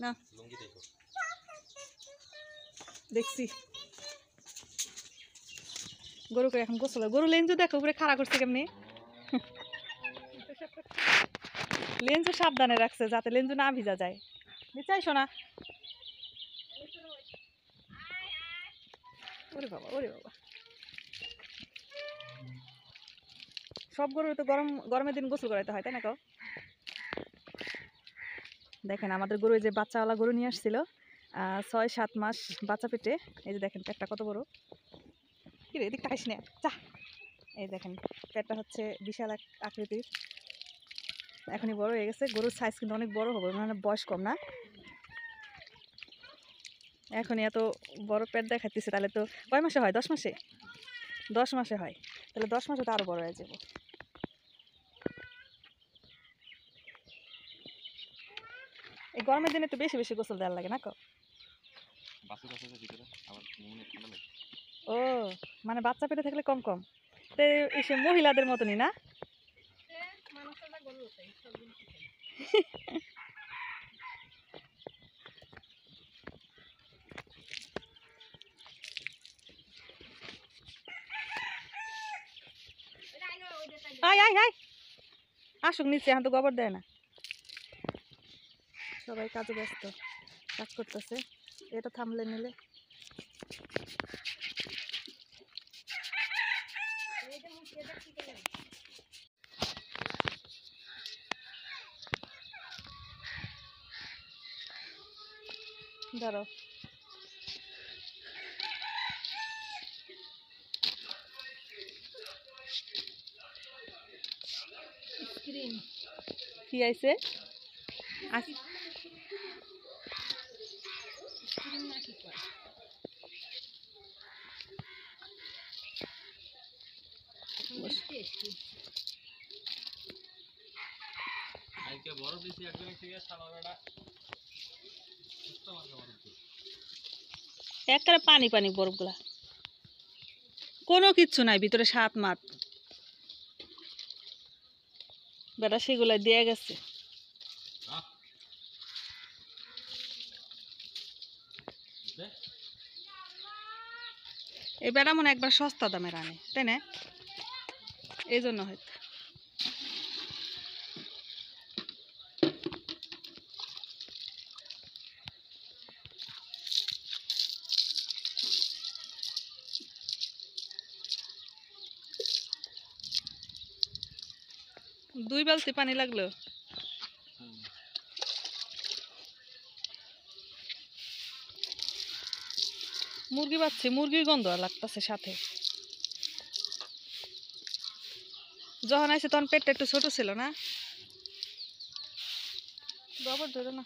না দেখছি গরুকে এখন গোসল গরু লেঞ্জু দেখো উপরে খাড়া করছে কেমনি লেঞ্জু সাবধানে রাখছে যাতে লেঞ্জু না ভিজা যায় চাইছো না ওরে বাবা সব গরু তো গরমের দিন গোসল করাইতে হয় তাই না কও দেখেন আমাদের গরু যে বাচ্চাওয়ালা গরু নিয়ে আসছিল ৬-৭ মাস বাচ্চা পেটে এই যে দেখেন পেটটা কত বড় কি রে এদিক তাকাইস না চা এই দেখেন পেটটা হচ্ছে বিশাল এক আকৃতির এখনই বড় হয়ে গেছে গরুর সাইজ কিন্তু অনেক বড় হবে মানে বয়স কম না এখনই এত বড় পেট দেখাইতেছে তাহলে তো কয় মাসে হয় 10 মাসে 10 মাসে হয় তাহলে 10 মাসে তো আরো বড় হয়ে যাবে এই গরমের দিনে একটু বেশি বেশি গোসল দেওয়ার লাগে না কো ও মানে বাচ্চা পেটে থাকলে কম কম তো এসে মহিলাদের মতনই না আসুক নিচে এখন তো গোবর দেয় না সবাই কাজে ব্যস্ত কাজ করতেছে এটা থামলে নিলে ধরো কি আইছে একবারে পানি পানি বরফগুলা কোনো কিচ্ছু নাই ভিতরে 7 মাস বেটা সেগুলা দিয়ে গেছে এই বেটা মনে একবার সস্তা দামের আনে তাই না এই জন্য হয়তো দুই বালতি পানি লাগলো মুরগি বাচ্চা মুরগির গন্ধ লাগতেছে সাথে যখন আইছে তখন পেটটা একটু ছোট ছিল না গোবর ধরে না